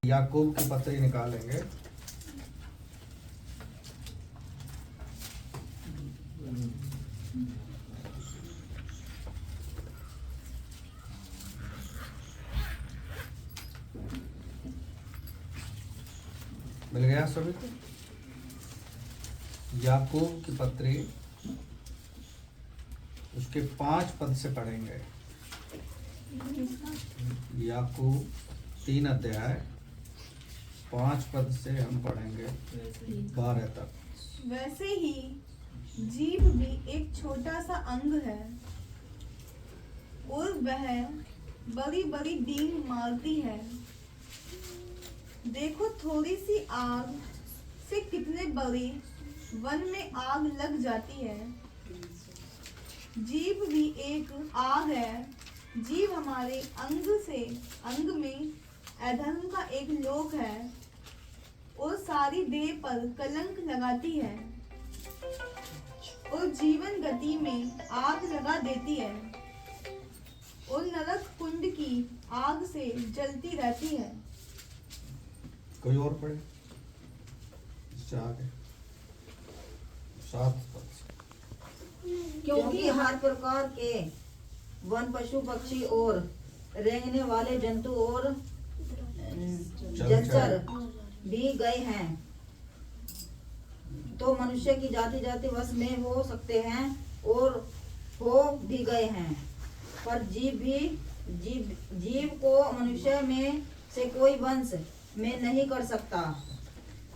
याकूब की पत्री निकालेंगे। मिल गया सभी को? याकूब की पत्री उसके 5 पद से पढ़ेंगे। याकूब 3 अध्याय 5 पद से हम पढ़ेंगे 12 तक। वैसे ही जीभ भी एक छोटा सा अंग है और वह बड़ी बड़ी डींग मारती है। देखो थोड़ी सी आग से कितने बड़े वन में आग लग जाती है। जीभ भी एक आग है। जीभ हमारे अंग में अधर्म का एक लोक है और सारी देह पर कलंक लगाती है और जीवन गति में आग लगा देती है और नरक कुंड की आग से जलती रहती है। कोई और पढ़े? इससे आगे 7 पद से। क्योंकि हर प्रकार के वन पशु पक्षी और रेंगने वाले जंतु और जलचर भी गए हैं, तो मनुष्य की जाति जाति वश में हो सकते हैं और हो भी गए हैं। पर जीव को मनुष्य में से कोई वंश में नहीं कर सकता।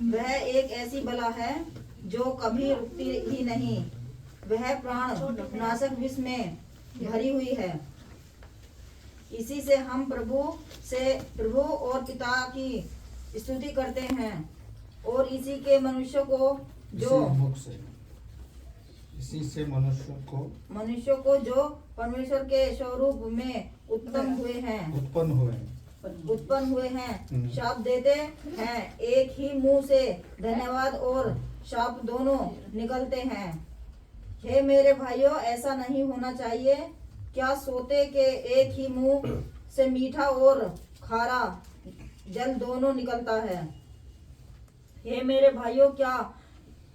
वह एक ऐसी बला है जो कभी रुकती ही नहीं। वह प्राण नाशक विष में भरी हुई है। इसी से हम प्रभु और पिता की स्तुति करते हैं और इसी के मनुष्य को इसी से मनुष्य को जो परमेश्वर के स्वरूप में उत्पन्न हुए हैं शाप देते हैं। एक ही मुंह से धन्यवाद और शाप दोनों निकलते हैं। हे मेरे भाइयों, ऐसा नहीं होना चाहिए। क्या सोते के एक ही मुंह से मीठा और खारा जल दोनों निकलता है? हे मेरे भाइयों, क्या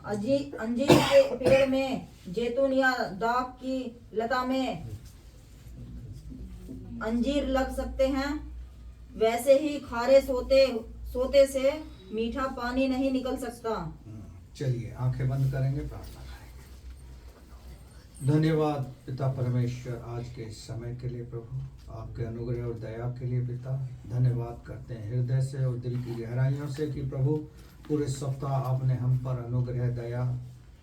अंजीर के पेड़ में जैतून या दाख की लता में अंजीर लग सकते हैं? वैसे ही खारे सोते से मीठा पानी नहीं निकल सकता। चलिए आंखें बंद करेंगे, प्रार्थना करेंगे। धन्यवाद पिता परमेश्वर आज के इस समय के लिए प्रभु, आपके अनुग्रह और दया के लिए पिता धन्यवाद करते हैं हृदय से और दिल की गहराइयों से कि प्रभु पूरे सप्ताह आपने हम पर अनुग्रह दया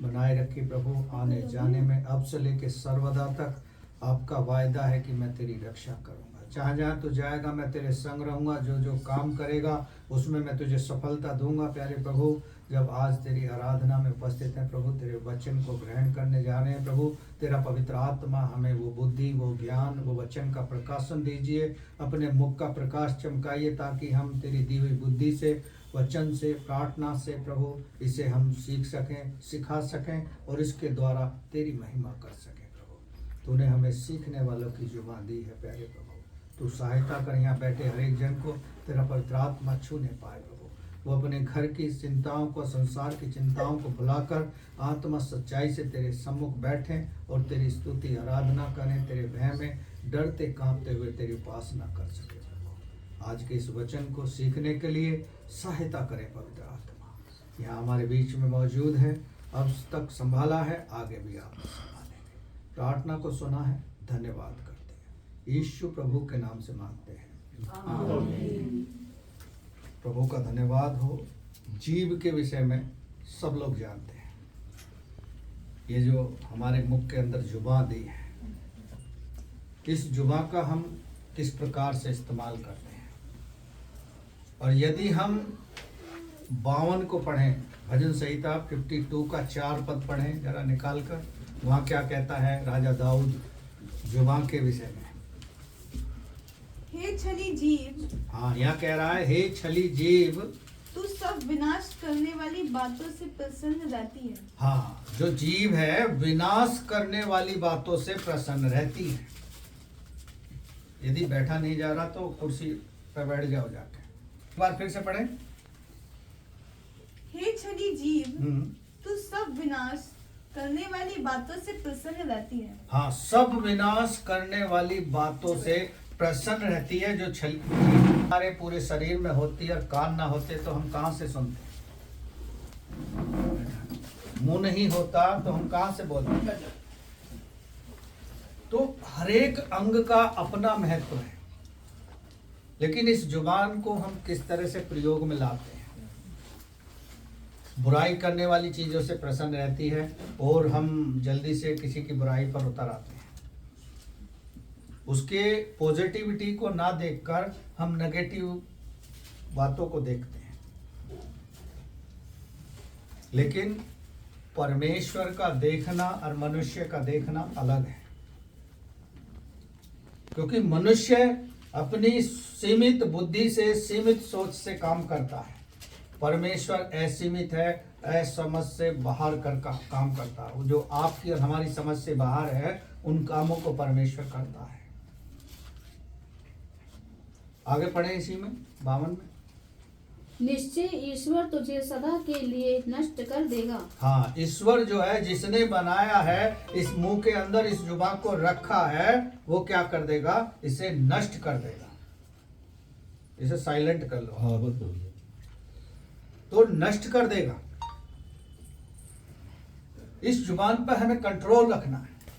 बनाए रखी प्रभु। आने जाने में अब से लेके सर्वदा तक आपका वायदा है कि मैं तेरी रक्षा करूंगा। जहाँ जहाँ तू जाएगा मैं तेरे संग रहूंगा। जो जो काम करेगा उसमें मैं तुझे सफलता दूंगा। प्यारे प्रभु, जब आज तेरी आराधना में उपस्थित हैं प्रभु, तेरे वचन को ग्रहण करने जा रहे हैं प्रभु, तेरा पवित्र आत्मा हमें वो बुद्धि, वो ज्ञान, वो वचन का प्रकाशन दीजिए। अपने मुख का प्रकाश चमकाइए ताकि हम तेरी दी हुई बुद्धि से, वचन से, प्रार्थना से प्रभु इसे हम सीख सकें, सिखा सकें और इसके द्वारा तेरी महिमा कर सकें। प्रभु तूने हमें सीखने वालों की जुबान दी है। प्यारे प्रभु तू सहायता कर यहाँ बैठे हर एक जन को तेरा पवित्र आत्मा छूने पाए प्रभु। वो अपने घर की चिंताओं को, संसार की चिंताओं को भुलाकर आत्मा सच्चाई से तेरे सम्मुख बैठें और तेरी स्तुति आराधना करें। तेरे भय में डरते कांपते हुए तेरी उपासना कर सके प्रभु। आज के इस वचन को सीखने के लिए सहायता करें पवित्र आत्मा। यहाँ हमारे बीच में मौजूद है, अब तक संभाला है, आगे भी आप संभालेंगे। प्रार्थना को सुना है, धन्यवाद करते हैं। यीशु प्रभु के नाम से मांगते हैं, आमीन। प्रभु का धन्यवाद हो। जीव के विषय में सब लोग जानते हैं। ये जो हमारे मुख के अंदर जुबान दी है, इस जुबान का हम किस प्रकार से इस्तेमाल करते हैं। और यदि हम 52 को पढ़ें, भजन संहिता 52 का 4 पद पढ़ें जरा निकाल कर, वहाँ क्या कहता है राजा दाऊद जुबान के विषय में। हे छली जीभ, हाँ यहाँ कह रहा है, हे छली जीभ तू सब विनाश करने वाली बातों से प्रसन्न रहती है। हाँ, जो जीव है विनाश करने वाली बातों से प्रसन्न रहती है। यदि बैठा नहीं जा रहा तो कुर्सी पर बैठ जाओ जाके। एक बार फिर से पढ़े। हे छली जीव, हम्म। तू सब विनाश करने वाली बातों से प्रसन्न रहती है। हाँ, सब विनाश करने वाली बातों से प्रसन्न रहती है। जो छल हमारे पूरे शरीर में होती है और कान ना होते तो हम कहाँ से सुनते? मुंह नहीं होता तो हम कहाँ से बोलते? तो हर एक अंग का अपना महत्व है, लेकिन इस जुबान को हम किस तरह से प्रयोग में लाते हैं। बुराई करने वाली चीजों से प्रसन्न रहती है और हम जल्दी से किसी की बुराई पर उतर आते हैं। उसके पॉजिटिविटी को ना देखकर हम नेगेटिव बातों को देखते हैं। लेकिन परमेश्वर का देखना और मनुष्य का देखना अलग है, क्योंकि मनुष्य अपनी सीमित बुद्धि से, सीमित सोच से काम करता है। परमेश्वर असीमित है, असमझ से बाहर कर का काम करता है। वो जो आपकी और हमारी समझ से बाहर है, उन कामों को परमेश्वर करता है। आगे पढ़े इसी में 52 में। निश्चय ईश्वर तुझे सदा के लिए नष्ट कर देगा। हाँ, ईश्वर जो है, जिसने बनाया है, इस मुंह के अंदर इस जुबान को रखा है, वो क्या कर देगा? इसे नष्ट कर देगा। इसे साइलेंट कर लो। हाँ, बस हो गया। तो नष्ट कर देगा। इस जुबान पर हमें कंट्रोल रखना है।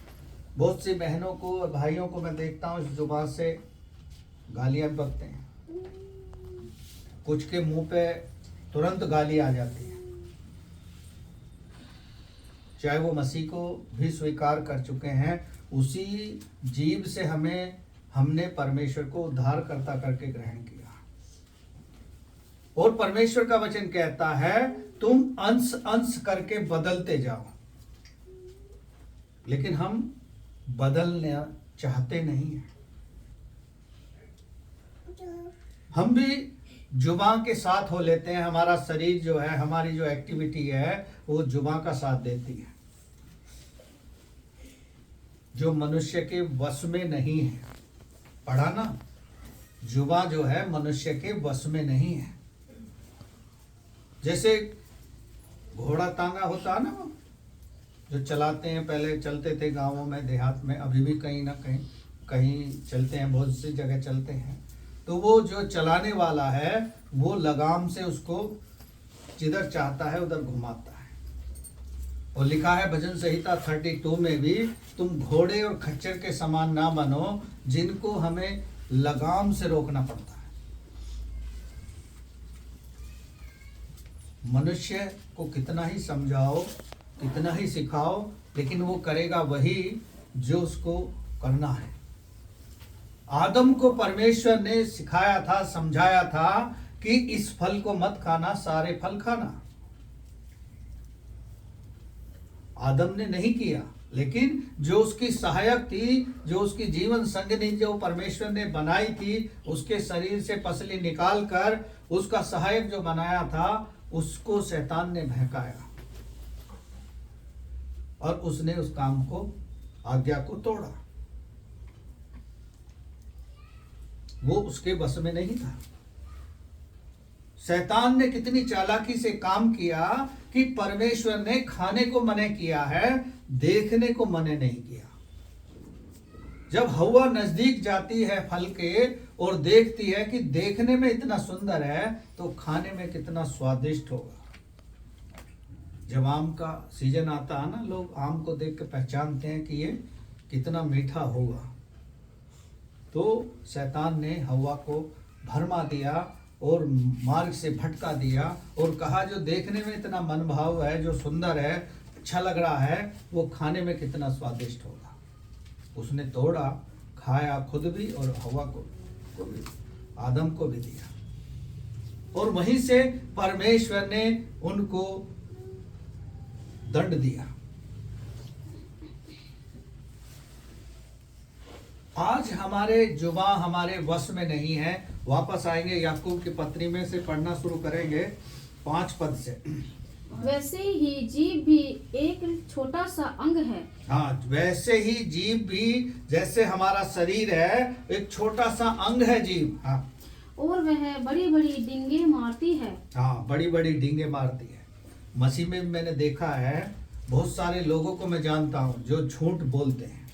बहुत सी बहनों को और भाइयों को मैं देखता हूँ, इस जुबान से गालियां बकते हैं। कुछ के मुंह पे तुरंत गाली आ जाती है, चाहे वो मसीह को भी स्वीकार कर चुके हैं। उसी जीव से हमने परमेश्वर को उद्धारकर्ता करके ग्रहण किया। और परमेश्वर का वचन कहता है, तुम अंश अंश करके बदलते जाओ। लेकिन हम बदलना चाहते नहीं हैं। हम भी जुबान के साथ हो लेते हैं। हमारा शरीर जो है, हमारी जो एक्टिविटी है, वो जुबान का साथ देती है, जो मनुष्य के वश में नहीं है। पढ़ा ना, जुबान जो है मनुष्य के वश में नहीं है। जैसे घोड़ा तांगा होता है ना, जो चलाते हैं, पहले चलते थे गांवों में, देहात में, अभी भी कहीं ना कहीं चलते हैं, बहुत सी जगह चलते हैं। तो वो जो चलाने वाला है, वो लगाम से उसको जिधर चाहता है उधर घुमाता है। और लिखा है भजन संहिता 32 में भी, तुम घोड़े और खच्चर के समान ना बनो, जिनको हमें लगाम से रोकना पड़ता है। मनुष्य को कितना ही समझाओ, कितना ही सिखाओ, लेकिन वो करेगा वही जो उसको करना है। आदम को परमेश्वर ने सिखाया था, समझाया था कि इस फल को मत खाना, सारे फल खाना। आदम ने नहीं किया, लेकिन जो उसकी सहायक थी, जो उसकी जीवन संगिनी जो परमेश्वर ने बनाई थी, उसके शरीर से पसली निकाल कर उसका सहायक जो बनाया था, उसको शैतान ने बहकाया और उसने उस काम को, आज्ञा को तोड़ा। वो उसके बस में नहीं था। शैतान ने कितनी चालाकी से काम किया कि परमेश्वर ने खाने को मना किया है, देखने को मना नहीं किया। जब हवा नजदीक जाती है फल के और देखती है कि देखने में इतना सुंदर है, तो खाने में कितना स्वादिष्ट होगा। जब आम का सीजन आता है ना, लोग आम को देख के पहचानते हैं कि ये कितना मीठा होगा। तो शैतान ने हवा को भरमा दिया और मार्ग से भटका दिया और कहा, जो देखने में इतना मनभाव है, जो सुंदर है, अच्छा लग रहा है, वो खाने में कितना स्वादिष्ट होगा। उसने तोड़ा, खाया खुद भी और हवा को भी, आदम को भी दिया। और वहीं से परमेश्वर ने उनको दंड दिया। आज हमारे जुबा हमारे वश में नहीं है। वापस आएंगे याकूब की पत्री में से पढ़ना शुरू करेंगे 5 पद से। वैसे ही जीभ भी एक छोटा सा अंग है। हाँ, वैसे ही जीभ भी जैसे हमारा शरीर है, एक छोटा सा अंग है जीभ। हाँ, और वह बड़ी बड़ी डींगे मारती है। हाँ, बड़ी बड़ी डींगे मारती है। मसीह में मैंने देखा है, बहुत सारे लोगों को मैं जानता हूँ जो झूठ बोलते हैं।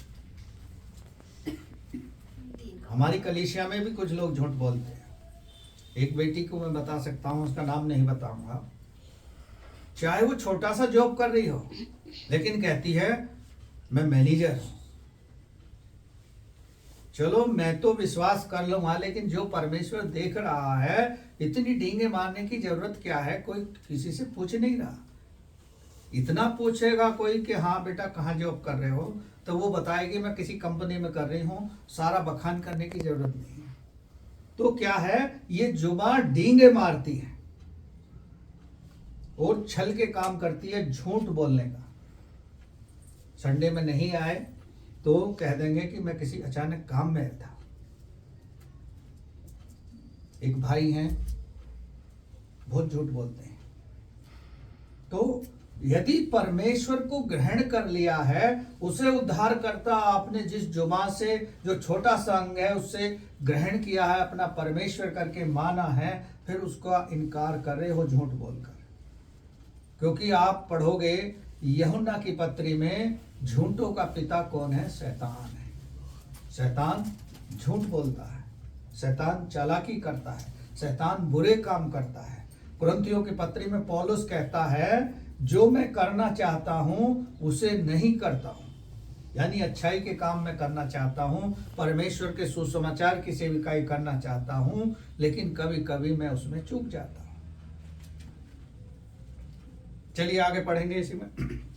हमारी कलीसिया में भी कुछ लोग झूठ बोलते हैं। एक बेटी को मैं बता सकता हूँ, उसका नाम नहीं बताऊंगा, चाहे वो छोटा सा जॉब कर रही हो, लेकिन कहती है मैं मैनेजर हूं। चलो मैं तो विश्वास कर लूंगा, लेकिन जो परमेश्वर देख रहा है, इतनी डींगे मारने की जरूरत क्या है? कोई किसी से पूछ नहीं रहा। इतना पूछेगा कोई कि हाँ बेटा कहाँ जॉब कर रहे हो, तो वो बताएगी मैं किसी कंपनी में कर रही हूँ। सारा बखान करने की जरूरत नहीं है। तो क्या है, ये जुबान डींगे मारती है और छल के काम करती है, झूठ बोलने का। संडे में नहीं आए तो कह देंगे कि मैं किसी अचानक काम में था। एक भाई हैं, बहुत झूठ बोलते हैं। तो यदि परमेश्वर को ग्रहण कर लिया है, उसे उद्धार करता आपने जिस जुबान से, जो छोटा सा अंग है, उससे ग्रहण किया है, अपना परमेश्वर करके माना है, फिर उसका इनकार कर रहे हो झूठ बोलकर। क्योंकि आप पढ़ोगे यूहन्ना की पत्री में, झूठों का पिता कौन है? शैतान है। शैतान झूठ बोलता है, शैतान चालाकी करता है, शैतान बुरे काम करता है। कुरिन्थियों की पत्री में पौलुस कहता है, जो मैं करना चाहता हूं उसे नहीं करता हूं। यानी अच्छाई के काम में करना चाहता हूं, परमेश्वर के सुसमाचार की सेविकाई करना चाहता हूं, लेकिन कभी कभी मैं उसमें चूक जाता हूं। चलिए आगे पढ़ेंगे इसी में।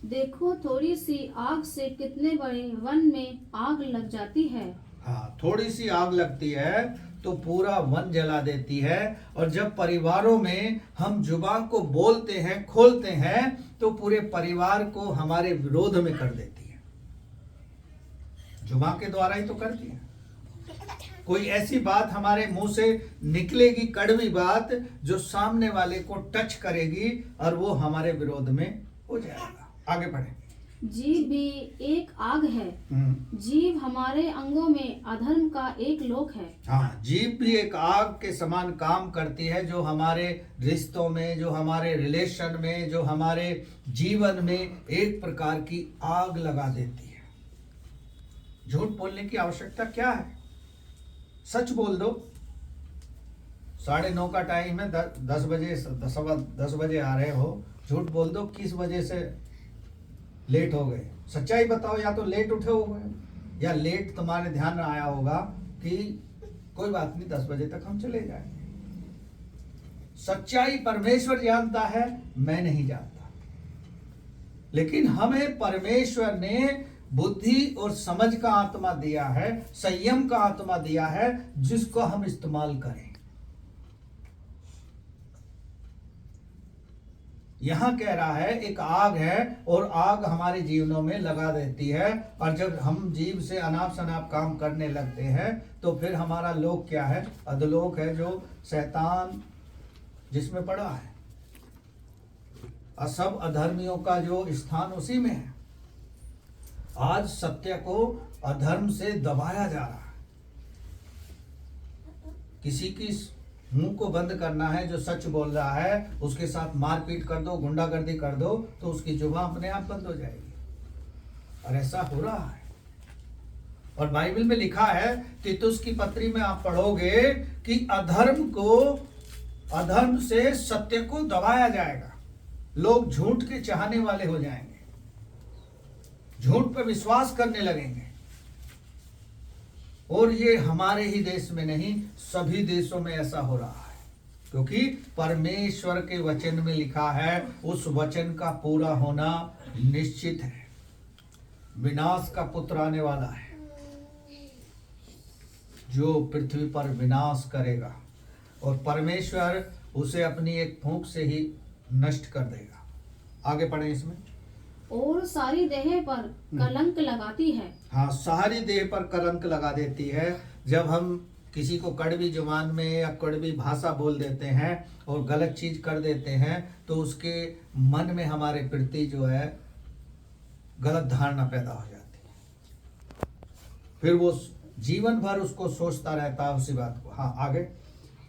देखो थोड़ी सी आग से कितने बड़े वन में आग लग जाती है। हाँ, थोड़ी सी आग लगती है तो पूरा वन जला देती है। और जब परिवारों में हम जुबान को बोलते हैं, खोलते हैं, तो पूरे परिवार को हमारे विरोध में कर देती है। जुबान के द्वारा ही तो करती है। कोई ऐसी बात हमारे मुंह से निकलेगी, कड़वी बात, जो सामने वाले को टच करेगी और वो हमारे विरोध में हो जाएगा। आगे बढ़े। जीभ भी एक आग है। जीभ हमारे अंगों में अधर्म का एक लोक है। हाँ, जीभ भी एक आग के समान काम करती है, जो हमारे रिश्तों में, जो हमारे रिलेशन में, जो हमारे जीवन में एक प्रकार की आग लगा देती है। झूठ बोलने की आवश्यकता क्या है? सच बोल दो। 9:30 का टाइम है, 10 बजे 10 बजे आ रहे हो, झूठ बोल दो किस वजह से लेट हो गए। सच्चाई बताओ, या तो लेट उठे हो गए, या लेट तुम्हारे ध्यान में आया होगा कि कोई बात नहीं 10 बजे तक हम चले जाएंगे। सच्चाई परमेश्वर जानता है, मैं नहीं जानता। लेकिन हमें परमेश्वर ने बुद्धि और समझ का आत्मा दिया है, संयम का आत्मा दिया है, जिसको हम इस्तेमाल करें। यहां कह रहा है एक आग है, और आग हमारे जीवनों में लगा देती है। और जब हम जीव से अनाप शनाप काम करने लगते हैं, तो फिर हमारा लोक क्या है? अधोलोक है, जो शैतान जिसमें पड़ा है। और सब अधर्मियों का जो स्थान उसी में है। आज सत्य को अधर्म से दबाया जा रहा है। किसी की मुंह को बंद करना है, जो सच बोल रहा है, उसके साथ मारपीट कर दो, गुंडागर्दी कर दो, तो उसकी जुबान अपने आप बंद हो जाएगी। और ऐसा हो रहा है। और बाइबल में लिखा है, तीतुस की पत्री में आप पढ़ोगे कि अधर्म से सत्य को दबाया जाएगा। लोग झूठ के चाहने वाले हो जाएंगे, झूठ पर विश्वास करने लगेंगे। और ये हमारे ही देश में नहीं, सभी देशों में ऐसा हो रहा है। क्योंकि परमेश्वर के वचन में लिखा है, उस वचन का पूरा होना निश्चित है। विनाश का पुत्र आने वाला है, जो पृथ्वी पर विनाश करेगा, और परमेश्वर उसे अपनी एक फूंक से ही नष्ट कर देगा। आगे पढ़ें इसमें। और सारी देह पर कलंक लगाती है। हाँ, सारी देह पर कलंक लगा देती है। जब हम किसी को कड़वी जुबान में या कड़वी भाषा बोल देते हैं और गलत चीज कर देते हैं तो उसके मन में हमारे प्रति जो है गलत धारणा पैदा हो जाती है, फिर वो जीवन भर उसको सोचता रहता है उसी बात को। हाँ, आगे।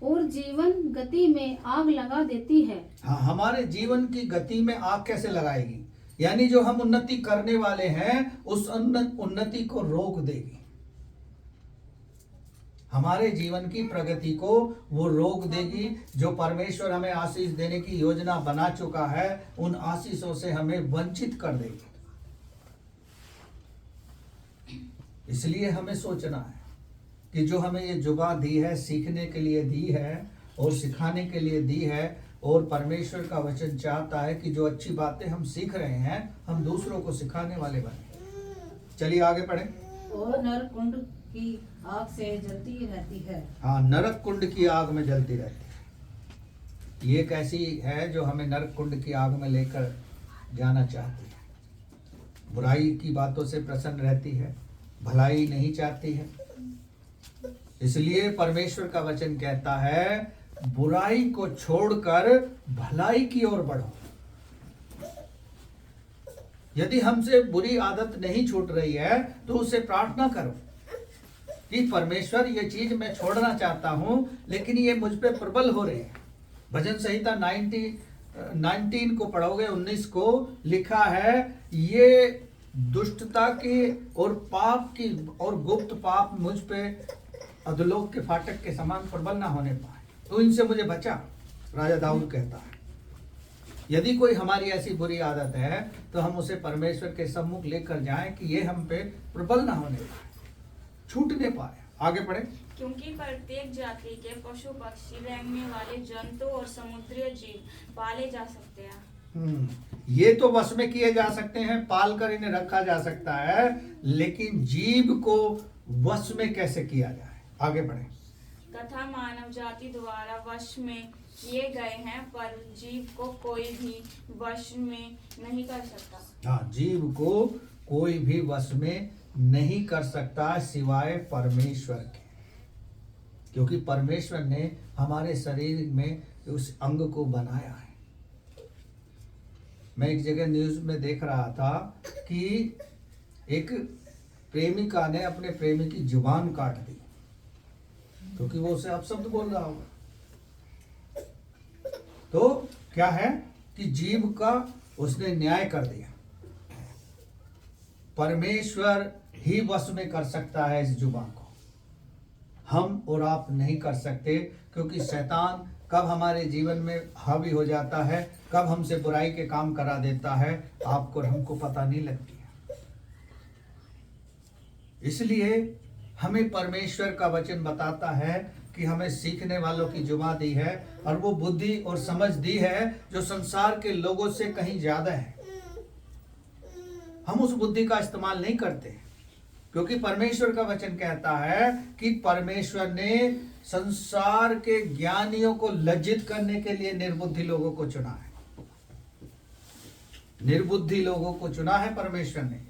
और जीवन गति में आग लगा देती है। हाँ, हमारे जीवन की गति में आग कैसे लगाएगी? यानी जो हम उन्नति करने वाले हैं उस उन्नति को रोक देगी। हमारे जीवन की प्रगति को वो रोक देगी। जो परमेश्वर हमें आशीष देने की योजना बना चुका है उन आशीषों से हमें वंचित कर देगी। इसलिए हमें सोचना है कि जो हमें ये जुबान दी है, सीखने के लिए दी है और सिखाने के लिए दी है, और परमेश्वर का वचन चाहता है कि जो अच्छी बातें हम सीख रहे हैं हम दूसरों को सिखाने वाले बने। चलिए आगे पढ़ें। और नरक कुंड की आग से जलती रहती है। हाँ, नरक कुंड की आग में जलती रहती है। ये कैसी है जो हमें नरक कुंड की आग में लेकर जाना चाहती है? बुराई की बातों से प्रसन्न रहती है, भलाई नहीं चाहती है। इसलिए परमेश्वर का वचन कहता है बुराई को छोड़कर भलाई की ओर बढ़ो। यदि हमसे बुरी आदत नहीं छूट रही है तो उससे प्रार्थना करो कि परमेश्वर ये चीज मैं छोड़ना चाहता हूं लेकिन ये मुझ पे प्रबल हो रही है। भजन संहिता 19 को पढ़ोगे, 19 को लिखा है ये दुष्टता की और पाप की और गुप्त पाप मुझ पे अधोलोक के फाटक के समान प्रबल ना होने पाए, तो इनसे मुझे बचा। राजा दाऊद कहता है यदि कोई हमारी ऐसी बुरी आदत है तो हम उसे परमेश्वर के सम्मुख लेकर जाएं कि ये हम पे प्रबल ना होने पाए, छूटने पाए। आगे पढ़े। क्योंकि प्रत्येक जाति के पशु पक्षी, रेंगने वाले जंतु और समुद्री जीव पाले जा सकते हैं। ये तो वश में किए जा सकते हैं, पाल कर इन्हें रखा जा सकता है, लेकिन जीव को वश में कैसे किया जाए? आगे बढ़े। तथा मानव जाति द्वारा वश में किए गए हैं, पर जीव को कोई भी वश में नहीं कर सकता। हाँ, जीव को कोई भी वश में नहीं कर सकता सिवाय परमेश्वर के, क्योंकि परमेश्वर ने हमारे शरीर में उस अंग को बनाया है। मैं एक जगह न्यूज में देख रहा था कि एक प्रेमिका ने अपने प्रेमी की जुबान काट दी क्योंकि वो उसे अपशब्द बोल रहा होगा। तो क्या है कि जीव का उसने न्याय कर दिया। परमेश्वर ही वश में कर सकता है इस जुबान को, हम और आप नहीं कर सकते, क्योंकि शैतान कब हमारे जीवन में हावी हो जाता है, कब हमसे बुराई के काम करा देता है, आपको और हमको पता नहीं लगती है। इसलिए हमें परमेश्वर का वचन बताता है कि हमें सीखने वालों की जुबान दी है और वो बुद्धि और समझ दी है जो संसार के लोगों से कहीं ज्यादा है। हम उस बुद्धि का इस्तेमाल नहीं करते क्योंकि परमेश्वर का वचन कहता है कि परमेश्वर ने संसार के ज्ञानियों को लज्जित करने के लिए निर्बुद्धि लोगों को चुना है। निर्बुद्धि लोगों को चुना है परमेश्वर ने।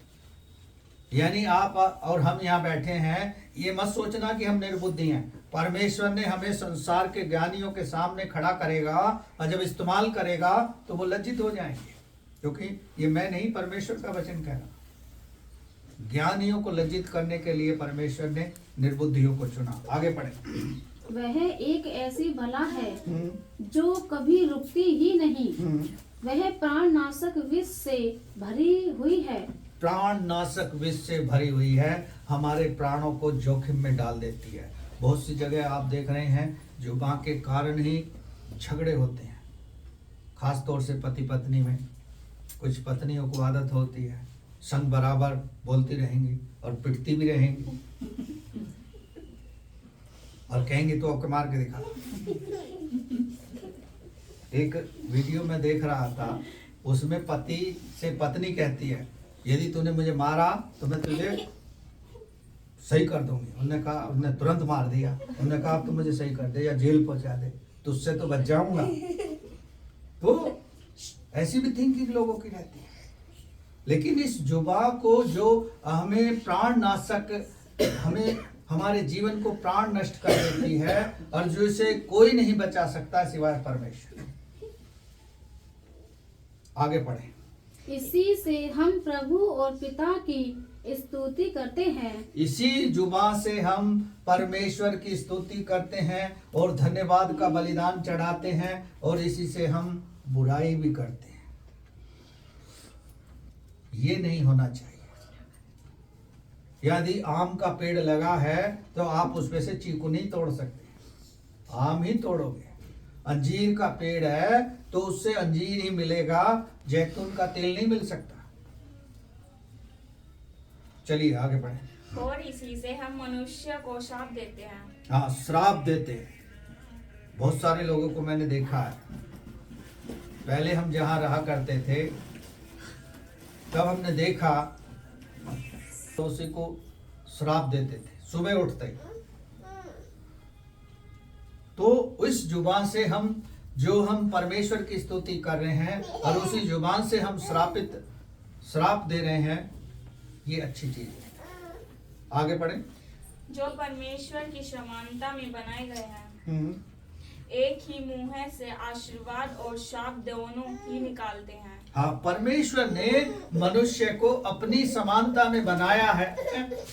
यानी आप और हम यहाँ बैठे हैं, ये मत सोचना कि हम निर्बुद्धि हैं। परमेश्वर ने हमें संसार के ज्ञानियों के सामने खड़ा करेगा और जब इस्तेमाल करेगा तो वो लज्जित हो जाएंगे, क्योंकि ये मैं नहीं, परमेश्वर का वचन कह रहा। ज्ञानियों को लज्जित करने के लिए परमेश्वर ने निर्बुद्धियों को चुना। आगे पढ़े। वह एक ऐसी बला है जो कभी रुकती ही नहीं, वह प्राणनाशक विष से भरी हुई है। प्राण नाशक विष से भरी हुई है, हमारे प्राणों को जोखिम में डाल देती है। बहुत सी जगह आप देख रहे हैं जुबान के कारण ही झगड़े होते हैं, खास तौर से पति पत्नी में। कुछ पत्नियों को आदत होती है संग बराबर बोलती रहेंगी और पिटती भी रहेंगी और कहेंगी तो आपके मार के दिखा। एक वीडियो में देख रहा था, उसमें पति से पत्नी कहती है यदि तूने मुझे मारा तो मैं तुझे सही कर दूंगी। उन्होंने कहा, उन्होंने तुरंत मार दिया। उन्होंने कहा अब तो मुझे सही कर दे या जेल पहुंचा दे, तुझसे तो बच जाऊंगा। तो ऐसी भी थिंकिंग लोगों की रहती है, लेकिन इस जुबा को जो हमें प्राण नाशक, हमें हमारे जीवन को प्राण नष्ट कर देती है और जो इसे कोई नहीं बचा सकता सिवाय परमेश्वर। आगे पढ़ें। इसी से हम प्रभु और पिता की स्तुति करते हैं। इसी जुबान से हम परमेश्वर की स्तुति करते हैं और धन्यवाद का बलिदान चढ़ाते हैं और इसी से हम बुराई भी करते हैं। ये नहीं होना चाहिए। यदि आम का पेड़ लगा है तो आप उसमें से चीकू नहीं तोड़ सकते, आम ही तोड़ोगे। अंजीर का पेड़ है तो उससे अंजीर ही मिलेगा, जैतून का तेल नहीं मिल सकता। चलिए आगे बढ़े। और इसी से हम मनुष्य को श्राप देते हैं। हाँ, श्राप देते हैं। बहुत सारे लोगों को मैंने देखा है, पहले हम जहाँ रहा करते थे तब हमने देखा तो उसी को श्राप देते थे सुबह उठते ही। तो इस जुबान से हम परमेश्वर की स्तुति कर रहे हैं और उसी जुबान से हम श्राप दे रहे हैं, ये अच्छी चीज है। आगे पढ़ें। जो परमेश्वर की समानता में बनाए गए हैं, एक ही मुंह से आशीर्वाद और शाप दोनों ही निकालते हैं। हाँ, परमेश्वर ने मनुष्य को अपनी समानता में बनाया है,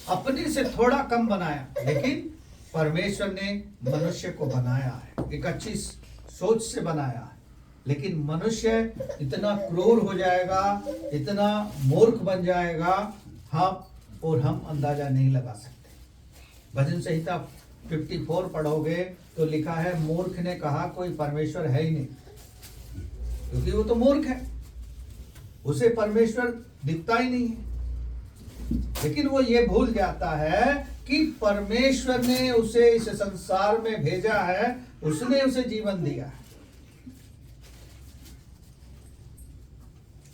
अपने से थोड़ा कम बनाया, लेकिन परमेश्वर ने मनुष्य को बनाया है, एक अच्छी सोच से बनाया है। लेकिन मनुष्य इतना क्रूर हो जाएगा, इतना मूर्ख बन जाएगा, और हम अंदाजा नहीं लगा सकते। भजन संहिता 54 पढ़ोगे तो लिखा है, मूर्ख ने कहा कोई परमेश्वर है ही नहीं, क्योंकि वो तो मूर्ख है, उसे परमेश्वर दिखता ही नहीं है। लेकिन वो ये भूल जाता है कि परमेश्वर ने उसे इस संसार में भेजा है, उसने उसे जीवन दिया है।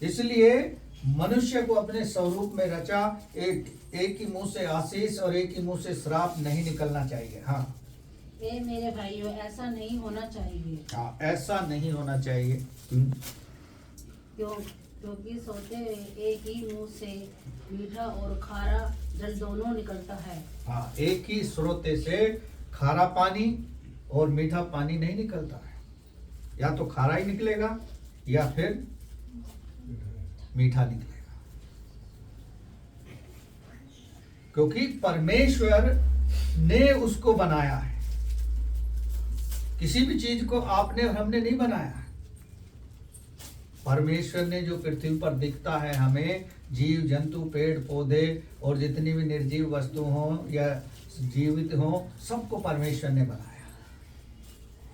इसलिए मनुष्य को अपने स्वरूप में रचा, एक ही मुंह से आशीष और एक ही मुंह से श्राप नहीं निकलना चाहिए। हाँ, ये मेरे भाइयों, ऐसा नहीं होना चाहिए। हाँ, ऐसा नहीं होना चाहिए। क्योंकि सोते हुए एक ही मुंह से मीठा और खारा जल दोनों निकलता है। हाँ, एक ही स्रोते से खारा पानी और मीठा पानी नहीं निकलता है, या तो खारा ही निकलेगा या फिर मीठा निकलेगा। क्योंकि परमेश्वर ने उसको बनाया है। किसी भी चीज को आपने और हमने नहीं बनाया है। परमेश्वर ने जो पृथ्वी पर दिखता है हमें, जीव जंतु पेड़ पौधे और जितनी भी निर्जीव वस्तु हो या जीवित हो, सबको परमेश्वर ने बनाया।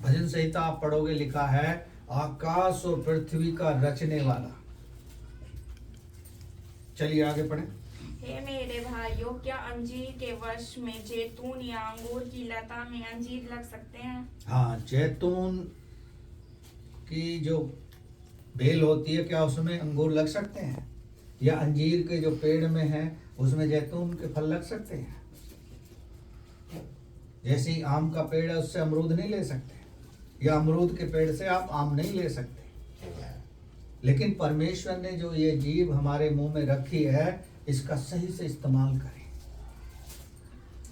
भजन संहिता आप पढ़ोगे, लिखा है आकाश और पृथ्वी का रचने वाला। चलिए आगे पढ़ें। हे मेरे भाइयों, क्या अंजीर के वृक्ष में जैतून या अंगूर की लता में अंजीर लग सकते हैं? हाँ, जैतून की जो बेल होती है, क्या उसमें अंगूर लग सकते हैं? या अंजीर के जो पेड़ में है उसमें जैतून के फल लग सकते हैं? जैसे ही आम का पेड़ है उससे अमरूद नहीं ले सकते, या अमरूद के पेड़ से आप आम नहीं ले सकते। लेकिन परमेश्वर ने जो ये जीव हमारे मुंह में रखी है, इसका सही से इस्तेमाल करें।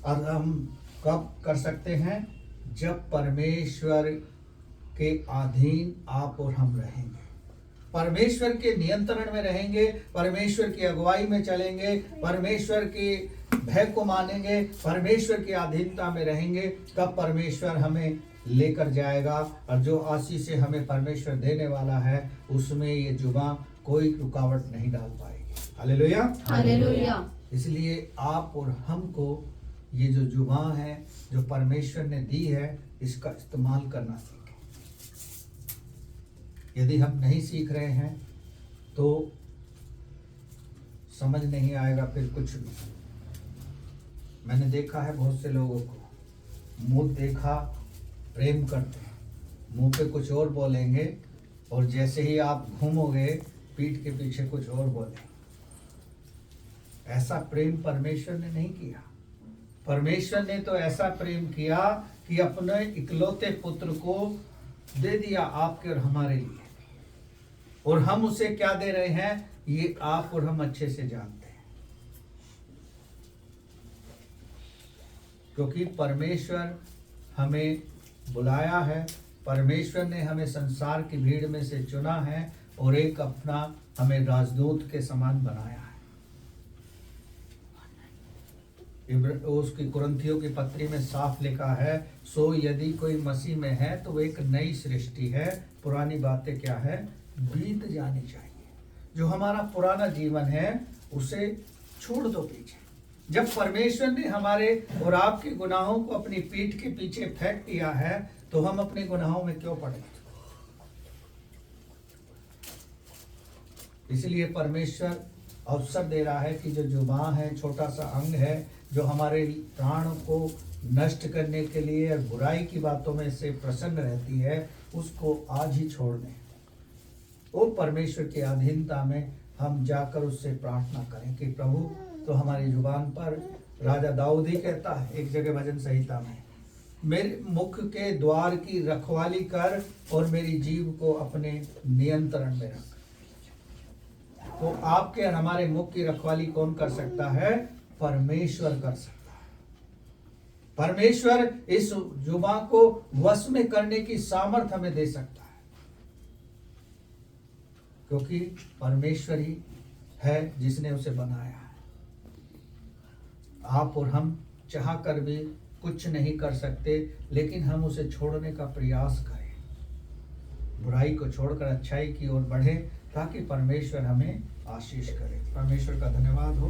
और हम कब कर सकते हैं? जब परमेश्वर के अधीन आप और हम रहेंगे, परमेश्वर के नियंत्रण में रहेंगे, परमेश्वर की अगुवाई में चलेंगे, परमेश्वर के भय को मानेंगे, परमेश्वर की अधीनता में रहेंगे, तब परमेश्वर हमें लेकर जाएगा। और जो आशीष से हमें परमेश्वर देने वाला है, उसमें ये जुबान कोई रुकावट नहीं डाल पाएगी। Hallelujah, hallelujah. इसलिए आप और हमको ये जो जुबान है जो परमेश्वर ने दी है, इसका इस्तेमाल करना सीखें। यदि हम नहीं सीख रहे हैं तो समझ नहीं आएगा फिर कुछ भी। मैंने देखा है बहुत से लोगों को, मुंह देखा प्रेम करते हैं, मुंह पे कुछ और बोलेंगे और जैसे ही आप घूमोगे पीठ के पीछे कुछ और बोलेंगे। ऐसा प्रेम परमेश्वर ने नहीं किया। परमेश्वर ने तो ऐसा प्रेम किया कि अपने इकलौते पुत्र को दे दिया आपके और हमारे लिए। और हम उसे क्या दे रहे हैं, ये आप और हम अच्छे से जानते हैं, क्योंकि परमेश्वर हमें बुलाया है, परमेश्वर ने हमें संसार की भीड़ में से चुना है और एक अपना हमें राजदूत के समान बनाया है। उसकी कुरिन्थियों की पत्री में साफ लिखा है, सो यदि कोई मसीह में है तो वो एक नई सृष्टि है, पुरानी बातें क्या है, बीत जानी चाहिए। जो हमारा पुराना जीवन है उसे छोड़ दो पीछे। जब परमेश्वर ने हमारे और आपके गुनाहों को अपनी पीठ के पीछे फेंक दिया है तो हम अपने गुनाहों में क्यों पड़े। इसलिए परमेश्वर अवसर दे रहा है कि जो जुबान है, छोटा सा अंग है, जो हमारे प्राण को नष्ट करने के लिए और बुराई की बातों में से प्रसन्न रहती है, उसको आज ही छोड़ दें। वो परमेश्वर की अधीनता में हम जाकर उससे प्रार्थना करें कि प्रभु, तो हमारी जुबान पर राजा दाऊद ही कहता है एक जगह भजन संहिता में, मेरे मुख के द्वार की रखवाली कर और मेरी जीभ को अपने नियंत्रण में रख। तो आपके और हमारे मुख की रखवाली कौन कर सकता है, परमेश्वर कर सकता है। परमेश्वर इस जुबान को वश में करने की सामर्थ्य हमें दे सकता है, क्योंकि परमेश्वर ही है जिसने उसे बनाया है। आप और हम चाह कर भी कुछ नहीं कर सकते, लेकिन हम उसे छोड़ने का प्रयास करें, बुराई को छोड़कर अच्छाई की ओर बढ़े, ताकि परमेश्वर हमें आशीष करे। परमेश्वर का धन्यवाद हो।